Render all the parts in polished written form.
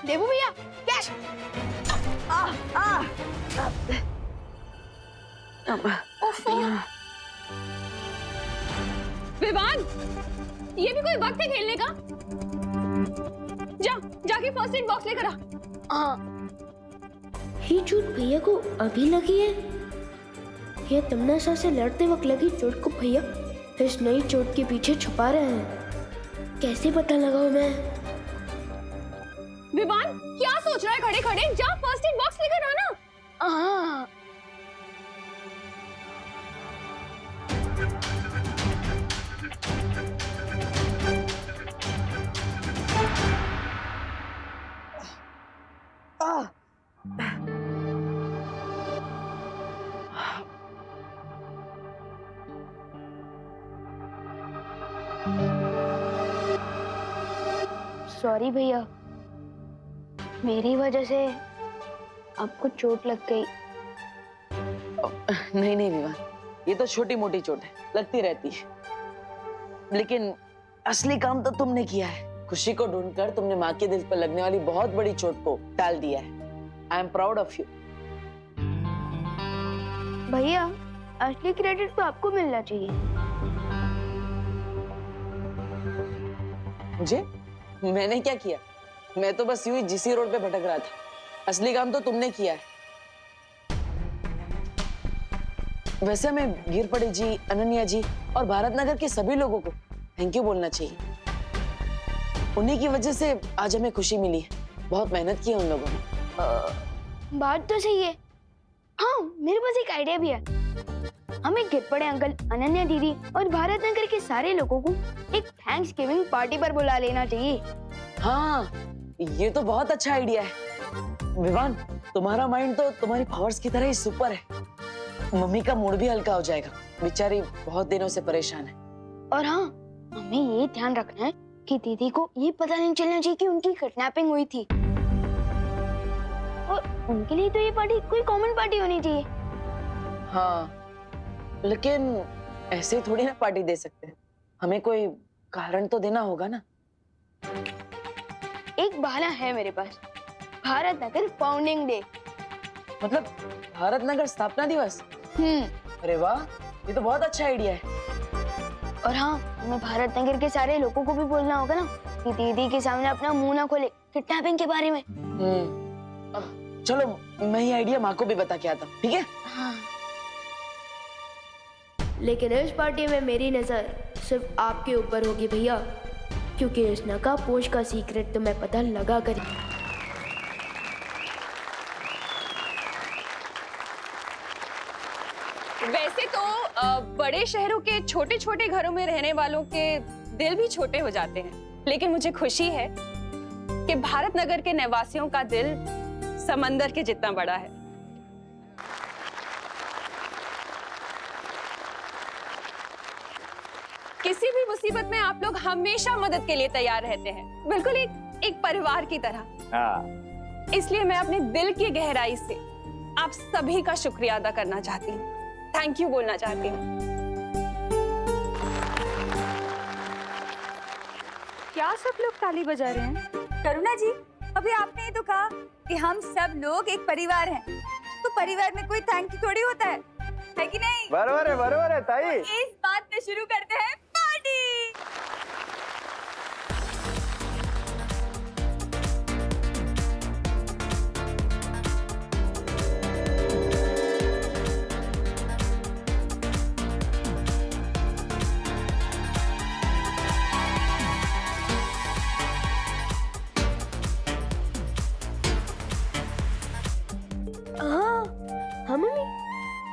देवू भैया कैच। विवान, ये भी कोई वक्त है खेलने का? जाके फर्स्ट एड बॉक्स लेकर आ। ये चोट भैया को अभी लगी है या तमन्ना से लड़ते वक्त लगी चोट को भैया इस नई चोट के पीछे छुपा रहे हैं? कैसे पता लगाऊं मैं? विवान, क्या सोच रहा है खड़े खड़े? जा फर्स्ट एड बॉक्स लेकर आना। सॉरी भैया, मेरी वजह से आपको चोट लग गई। नहीं नहीं विवान, ये तो छोटी मोटी चोट है, लगती रहती है। लेकिन असली काम तो तुमने किया है। खुशी को ढूंढकर तुमने माँ के दिल पर लगने वाली बहुत बड़ी चोट को टाल दिया है। I am proud of you. भैया, असली क्रेडिट तो आपको मिलना चाहिए। मुझे? मैंने क्या किया? मैं तो बस यूं ही जीसी रोड पे भटक रहा था। असली काम तो तुमने किया है। वैसे मैं गिरपड़े जी, अनन्या जी और भारत नगर के सभी लोगों को थैंक यू बोलना चाहिए। उन्हीं की वजह से आज हमें खुशी मिली है। बहुत मेहनत की है उन लोगों ने। बात तो सही है। हाँ, मेरे पास एक आइडिया भी है। हमें गिरपड़े अंकल, अनन्या दीदी और भारत नगर के सारे लोगों को एक थैंक्स गिविंग पार्टी पर बुला लेना चाहिए। हाँ, ये तो बहुत अच्छा आइडिया है। विवान, तुम्हारा माइंड तो तुम्हारी पावर्स की तरह ही सुपर है। मम्मी का मूड भी हल्का हो जाएगा। बेचारी बहुत दिनों से परेशान है। और हाँ, हमें ये ध्यान रखना है कि दीदी को ये पता नहीं चलना चाहिए कि उनकी किडनैपिंग हुई थी। और उनके लिए तो ये पार्टी कोई कॉमन पार्टी होनी चाहिए। हाँ, लेकिन ऐसे थोड़ी ना पार्टी दे सकते। हमें कोई कारण तो देना होगा ना। एक बहाना है मेरे पास। Bharat Nagar founding day. मतलब भारत नगर स्थापना दिवस? अरे वाह, ये तो बहुत अच्छा आइडिया है। और हाँ, हमें भारत नगर के सारे लोगों को भी बोलना होगा ना कि दीदी के सामने अपना मुंह ना खोले किडनैपिंग के बारे में। चलो, मैं ये आइडिया माँ को भी बता के आता हूँ, ठीक है? हाँ। लेकिन इस पार्टी में मेरी नजर सिर्फ आपके ऊपर होगी भैया, क्योंकि इस नकाबपोश का सीक्रेट तो मैं पता लगा कर। वैसे तो बड़े शहरों के छोटे छोटे घरों में रहने वालों के दिल भी छोटे हो जाते हैं, लेकिन मुझे खुशी है कि भारत नगर के निवासियों का दिल समंदर के जितना बड़ा है। किसी भी मुसीबत में आप लोग हमेशा मदद के लिए तैयार रहते हैं, बिल्कुल एक परिवार की तरह। इसलिए मैं अपने दिल की गहराई से आप सभी का शुक्रिया अदा करना चाहती हूँ, थैंक यू बोलना चाहती हूँ। क्या सब लोग ताली बजा रहे हैं? करुणा जी, अभी आपने ही तो कहा कि हम सब लोग एक परिवार हैं, तो परिवार में कोई थैंक यू थोड़ी होता है कि नहीं? बरोबर है ताई। तो इस बात पे शुरू करते हैं पार्टी।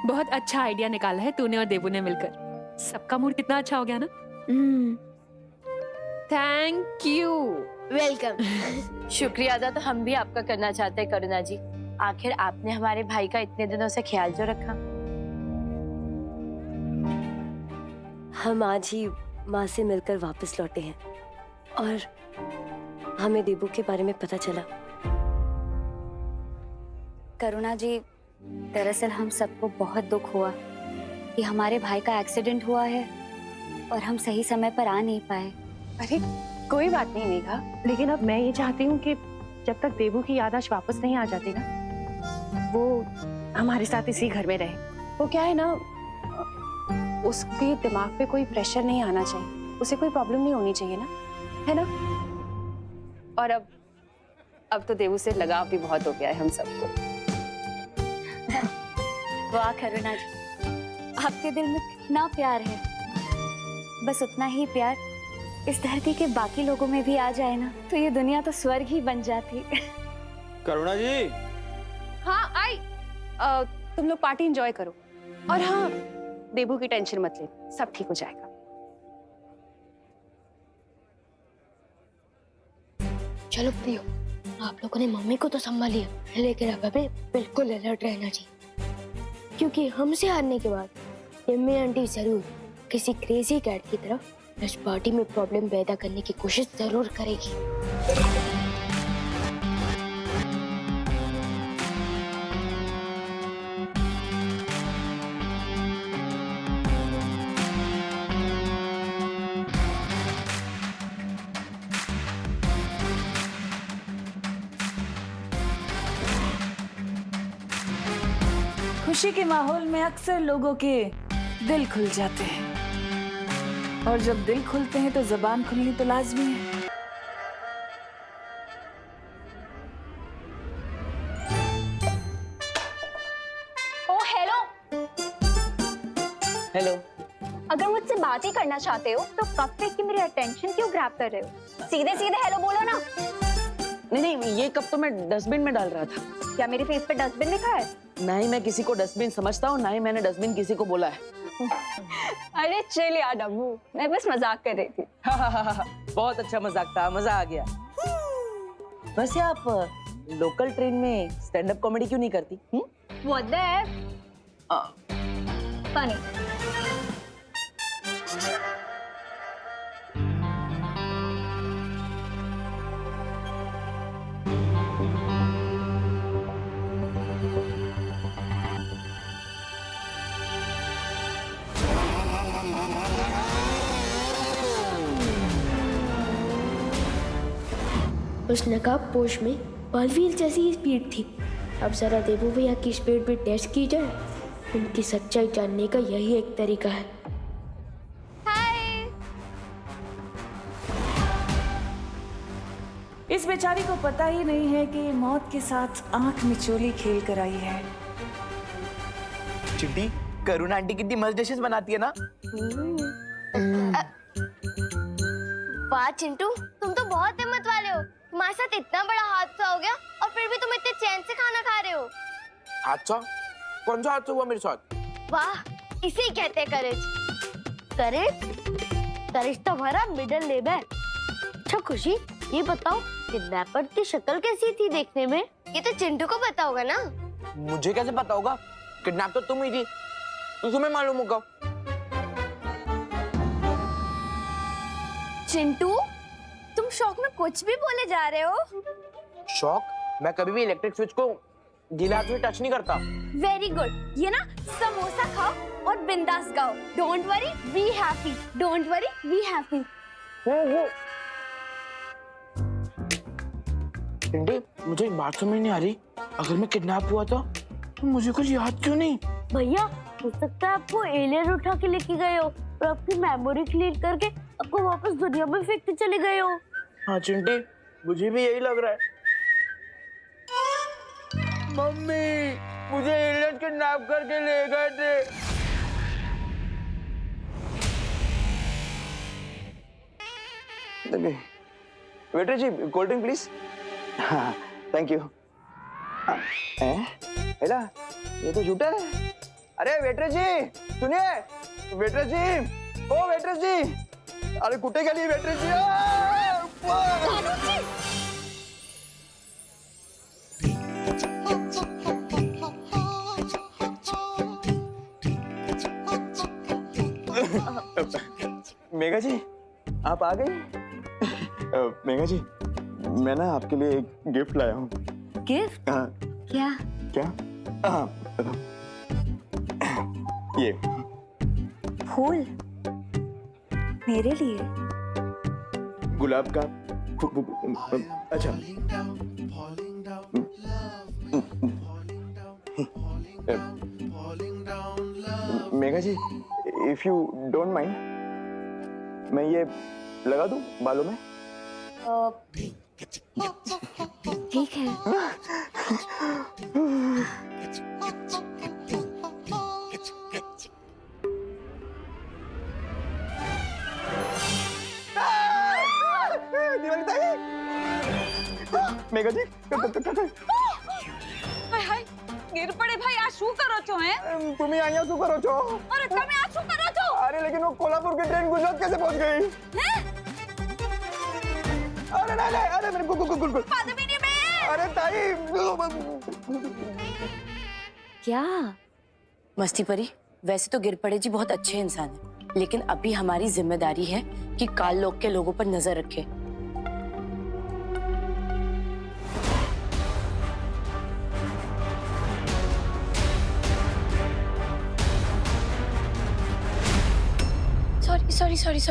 बहुत अच्छा आइडिया निकाला है तूने और देवू ने मिलकर। सबका मूड कितना अच्छा हो गया ना। Thank you. वेलकम। शुक्रिया अदा तो हम भी आपका करना चाहते हैं करुणा जी। आखिर आपने हमारे भाई का इतने दिनों से ख्याल जो रखा। हम आज ही माँ से मिलकर वापस लौटे हैं और हमें देबू के बारे में पता चला। करुणा जी, दरअसल हम सबको बहुत दुख हुआ कि हमारे भाई का एक्सीडेंट हुआ है और हम सही समय पर आ नहीं पाए। अरे कोई बात नहीं मेघा, लेकिन अब मैं ये चाहती हूँ कि जब तक देवू की याददाश्त वापस नहीं आ जाती ना, वो हमारे साथ इसी घर में रहे। वो क्या है ना, उसके दिमाग पे कोई प्रेशर नहीं आना चाहिए, उसे कोई प्रॉब्लम नहीं होनी चाहिए ना, है ना? और अब तो देवू से लगाव भी बहुत हो गया है हम सबको। वाह करुणा जी, आपके दिल में कितना प्यार है। बस उतना ही प्यार इस धरती के बाकी लोगों में भी आ जाए ना, तो ये दुनिया तो स्वर्ग ही बन जाती। करुणा जी। हाँ आई। तुम लोग पार्टी एंजॉय करो, और हाँ, देवू की टेंशन मत ले, सब ठीक हो जाएगा। चलो प्रियो, आप लोगों ने मम्मी को तो संभालिया, लेकिन अब हमें बिल्कुल अलर्ट रहना चाहिए, क्योंकि हमसे हारने के बाद यम्मी आंटी जरूर किसी क्रेजी कैट की तरह इस पार्टी में प्रॉब्लम पैदा करने की कोशिश जरूर करेगी। खुशी के माहौल में अक्सर लोगों के दिल खुल जाते हैं, और जब दिल खुलते हैं तो जुबान खुलनी तो लाजमी है। ओ हेलो। हेलो। अगर मुझसे बात ही करना चाहते हो तो कब से कि मेरी अटेंशन क्यों ग्रैब कर रहे हो? सीधे सीधे हेलो बोलो ना। नहीं, ये कप तो मैं डस्टबिन में डाल रहा था। क्या मेरे फेस पे डस्टबिन लिखा है? ना ही मैं किसी को डस्टबिन समझता हूँ, ना ही मैंने डस्टबिन किसी को बोला है। अरे चिल यार डब्बू, मैं बस मजाक कर रही थी। बहुत अच्छा मजाक था, मजा आ गया। वैसे आप लोकल ट्रेन में स्टैंड अप कॉमेडी क्यों नहीं करती? What the funny? उस नकाब पोश में बालवीर जैसी ही स्पीड थी। अब जरा देवू भैया की स्पीड भी टेस्ट की जाए, उनकी सच्चाई जानने का यही एक तरीका है। इस बेचारी को पता ही नहीं है कि मौत के साथ आंख मिचोली खेल कर आई है। चिट्टी, करुणा आंटी कितनी मस्त डिशेस बनाती है ना। वाह चिंटू, तुम तो बहुत हिम्मत वाले हो। तुम्हारे साथ इतना बड़ा हादसा हो गया और फिर भी तुम इतने चैन से खाना खा रहे हो। हादसा? कौन सा हादसा हुआ मेरे साथ? वाह, इसे ही कहते हैं करेज। करेज? करेज तो हमारा मिडिल नेम है। अच्छा खुशी, ये बताओ किडनैपर की शक्ल कैसी थी देखने में? ये तो चिंटू को पता होगा ना। मुझे कैसे पता होगा? किडनैप तो तुम ही थी, तो तुम्हें मालूम होगा। चिंटू, तुम शौक में कुछ भी बोले जा रहे हो। शौक? मैं कभी भी इलेक्ट्रिक स्विच को गीले हाथ में टच नहीं करता। Very good. ये ना समोसा खाओ और बिंदास गाओ। Don't worry, be happy. Don't worry, be happy. Chinti, मुझे एक बात समझ नहीं आ रही। अगर मैं किडनैप हुआ था तो मुझे कुछ याद क्यों नहीं? भैया, हो सकता है आपको एलियन उठा के लेके गए हो और आपकी मेमोरी क्लीन करके आपको वापस दुनिया में फेंक के चले गए हो। हाँ चिंटी, मुझे भी यही लग रहा है। मम्मी, मुझे एलियन किडनैप करके ले गए थे। Waiter ji, cold drink please. हाँ, थैंक यू। हेला, ये तो शूटर है। अरे वेटर जी, सुनिए। वेटर जी, ओ वेटर जी, अरे कुत्ते के लिए वेटर जी। मेघा जी, आप आ गई? मेघा जी, मैं ना आपके लिए एक गिफ्ट लाया हूँ। गिफ्ट? क्या? क्या? ये फूल मेरे लिए? गुलाब का। अच्छा, मेघा जी, इफ यू डोंट माइंड, मैं ये लगा दूं बालों में? ठीक है। दिवाली ताई, मेघा जी, हाय हाय गिर पड़े भाई आ शू करो छो हैं तुम्हें અહીંયા શું કરો છો? अरे તમે આ શું કરો છો अरे लेकिन वो कोल्हापुर की ट्रेन गुजरात कैसे पहुंच गई? हैं अरे नहीं नहीं, अरे मेरे गुल पद्मिनी में अरे ताई, क्या? मस्ती परी, वैसे तो गिरपड़े जी बहुत अच्छे इंसान हैं, लेकिन अभी हमारी जिम्मेदारी है कि काल लोक के लोगों पर नजर रखें।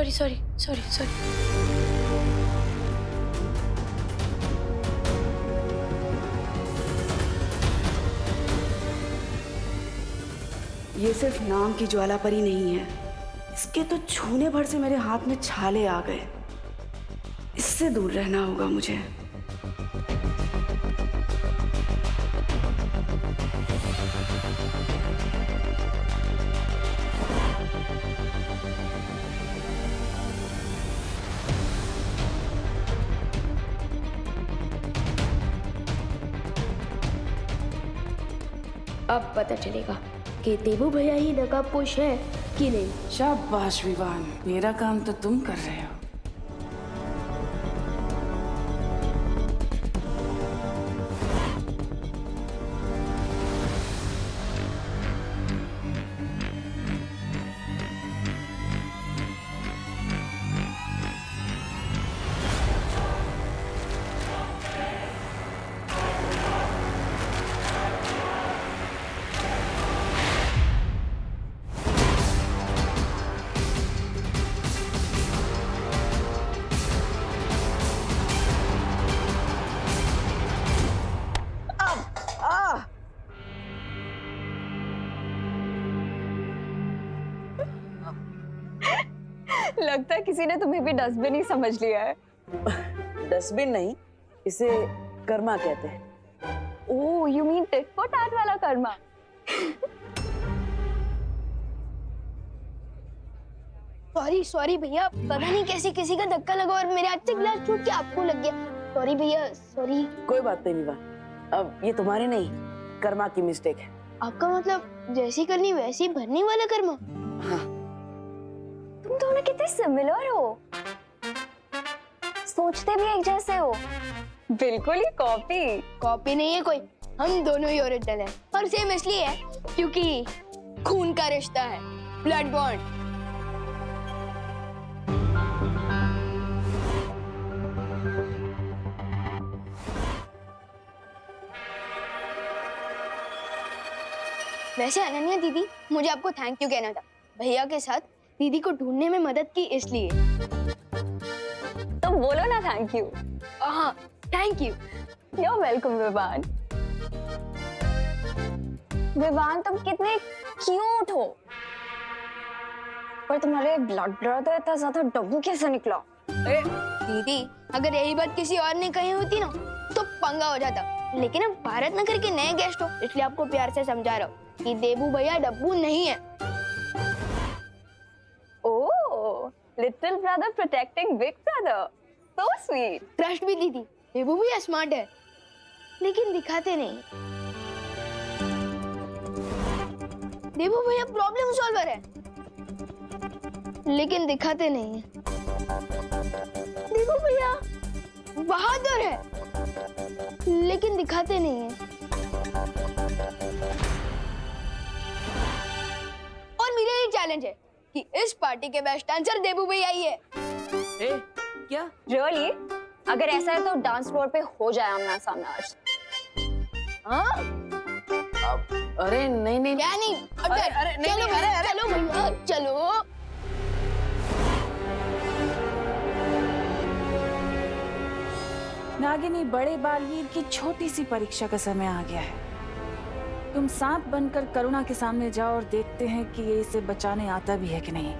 सॉरी। ये सिर्फ नाम की ज्वाला परी नहीं है, इसके तो छूने भर से मेरे हाथ में छाले आ गए। इससे दूर रहना होगा मुझे। अब पता चलेगा कि देबू भैया ही नकाबपोश है कि नहीं। शाबाश विवान, मेरा काम तो तुम कर रहे हो। लगता है किसी ने तुम्हें भी डस्टबिन ही समझ लिया है। डस्टबिन नहीं, इसे कर्मा कहते हैं। Oh you mean tit for tat वाला कर्मा। सॉरी भैया, पता नहीं कैसे किसी का धक्का लगा और मेरे हाथ से गिलास टूट के आपको लग गया। सॉरी भैया, सॉरी। कोई बात नहीं विवान, अब ये तुम्हारी नहीं, कर्मा की मिस्टेक है। आपका मतलब जैसी करनी वैसी भरने वाला कर्मा? हाँ। तुम दोनों कितने सिमिलर हो, सोचते भी एक जैसे हो। बिल्कुल ही कॉपी नहीं है कोई, हम दोनों ही ओरिजिनल हैं। और सेम इसलिए है क्योंकि खून का रिश्ता है, ब्लड बॉन्ड। वैसे अनन्या दीदी, मुझे आपको थैंक यू कहना था। भैया के साथ दीदी को ढूंढने में मदद की इसलिए। तो बोलो ना थैंक यू। हाँ, thank you. You are welcome Vivaan. Vivaan तुम कितने क्यूट हो, पर तुम्हारे ब्लड ब्रदर इतना ज्यादा डब्बू कैसे निकला? दीदी, अगर यही बात किसी और ने कही होती ना तो पंगा हो जाता। लेकिन अब भारत नगर के नए गेस्ट हो, इसलिए आपको प्यार से समझा रहा हूँ कि देबू भैया डब्बू नहीं है। Oh, little brother protecting big brother, so sweet. Trust भी दीदी, देबू भैया स्मार्ट है लेकिन दिखाते नहीं। देबू भैया प्रॉब्लम सॉल्वर है लेकिन दिखाते नहीं है। देबू भैया बहादुर है लेकिन दिखाते नहीं है। और मेरा ये चैलेंज है कि इस पार्टी के बेस्ट डांसर देबू भैया ही है। क्या रियली? अगर ऐसा है तो डांस फ्लोर पे हो जाए आमना सामना आज। हाँ? अरे नहीं नहीं, क्या नहीं? अरे नहीं, चलो भैया, चलो भैया, चलो। नागिनी, बड़े बालवीर की छोटी सी परीक्षा का समय आ गया है। तुम सांप बनकर करुणा के सामने जाओ और देखते हैं कि ये इसे बचाने आता भी है कि नहीं।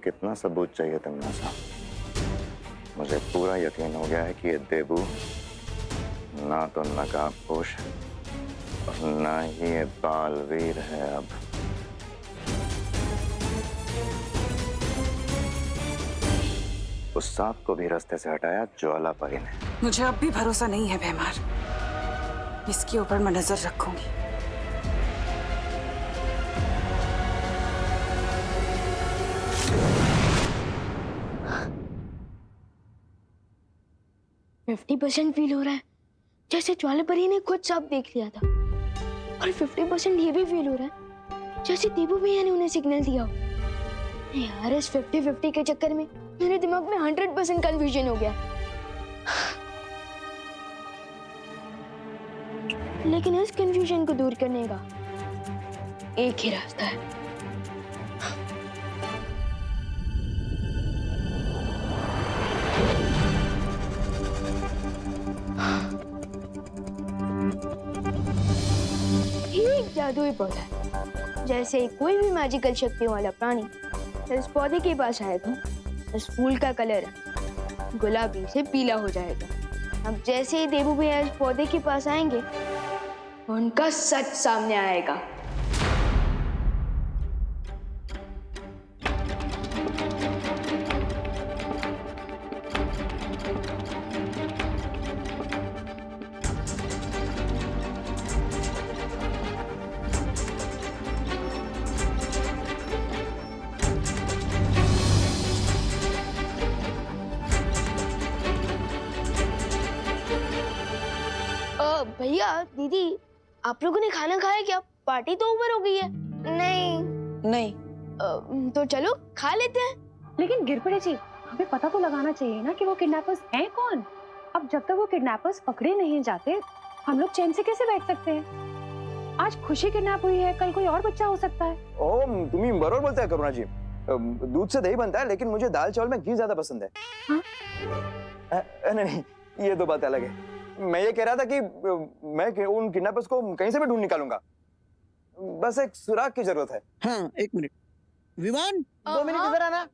कितना सबूत चाहिए तमन्ना? मुझे पूरा यकीन हो गया है कि ये देबू ना तो नकाबपोश और ना ही ये बालवीर है। अब उस सांप को भी रास्ते से हटाया ज्वाला परी ने। मुझे अब भी भरोसा नहीं है भैमार, इसके ऊपर मैं नजर रखूंगी। %50 फील हो रहा है जैसे ज्वाला परी ने खुद सांप देख लिया था, और 50% ये भी फील हो रहा है जैसे देबू भैया ने उन्हें सिग्नल दिया हो। यार इस 50-50 के चक्कर में मेरे दिमाग में 100% कंफ्यूजन हो गया। लेकिन इस कंफ्यूजन को दूर करने का एक ही रास्ता है। ये एक जादुई पौधा है। जैसे कोई भी मैजिकल शक्तियों वाला प्राणी इस पौधे के पास आए तो इस फूल का कलर गुलाबी से पीला हो जाएगा। अब जैसे ही देबू भैया इस पौधे के पास आएंगे उनका सच सामने आएगा। भैया दीदी आप लोगों ने खाना खाया क्या? पार्टी तो ओवर हो गई है। नहीं तो चलो खा लेते हैं। लेकिन गिरपड़े जी, हमें पता तो लगाना चाहिए ना कि वो किडनैपर्स हैं कौन। अब जब तक वो किडनैपर्स पकड़े नहीं जाते हम लोग चैन से कैसे बैठ सकते हैं? आज खुशी किडनैप हुई है, कल कोई और बच्चा हो सकता है। ओ तुम्ही बरोबर बोलते हैं करुणा जी। दूध से दही बनता है लेकिन मुझे दाल चावल में घी ज्यादा पसंद है। हाँ? नहीं ये तो बात अलग है। मैं ये कह रहा था कि मैं उन किडनैपर्स को कहीं से भी ढूंढ निकालूंगा, बस एक सुराग की जरूरत है। हाँ, 1 मिनट विवान, 2 मिनट इधर आना।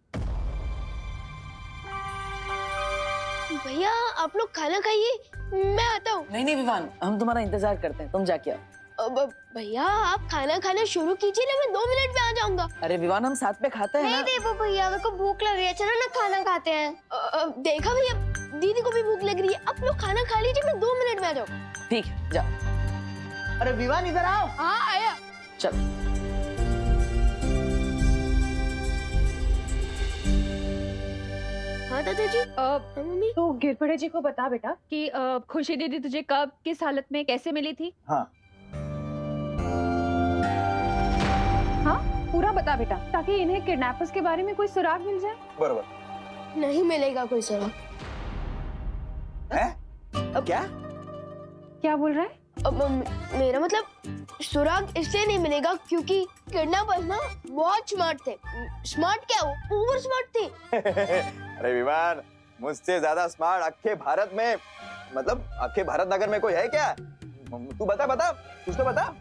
भैया आप लोग खाना खाइए, मैं आता हूँ। नहीं नहीं विवान, हम तुम्हारा इंतजार करते हैं, तुम जाके आओ। भैया आप खाना खाना शुरू कीजिए ना, मैं 2 मिनट में आ जाऊंगा। अरे विवान, हम साथ में खाते हैं नहीं ना। देवो भैया, मेरे को भूख लग रही है, चलो ना खाना खाते हैं। देखा भैया, दीदी को भी भूख लग रही है, आप लोग खाना खा लीजिए, मैं 2 मिनट में आ जाऊँ। ठीक है, जाओ। अरे विवान इधर आओ। हाँ आया। चलो। हाँ दादाजी। मम्मी तो गिरपड़े जी को बता बेटा कि खुशी दीदी तुझे कब, किस हालत में, कैसे मिली थी। हाँ हाँ, पूरा बता बेटा, ताकि इन्हें किडनैपर्स के बारे में कोई सुराग मिल जाए। बरोबर। नहीं मिलेगा कोई सुराग। है? क्या? क्या बोल रहा है? मेरा मतलब सुराग इसलिए नहीं मिलेगा क्योंकि किडनैपर्स ना बहुत स्मार्ट थे। स्मार्ट क्या, वो ओवर स्मार्ट थे। अरे विमान, मुझसे ज्यादा स्मार्ट अक्खे भारत में, मतलब अक्खे भारत नगर में कोई है क्या? तू बता, कुछ तो बता।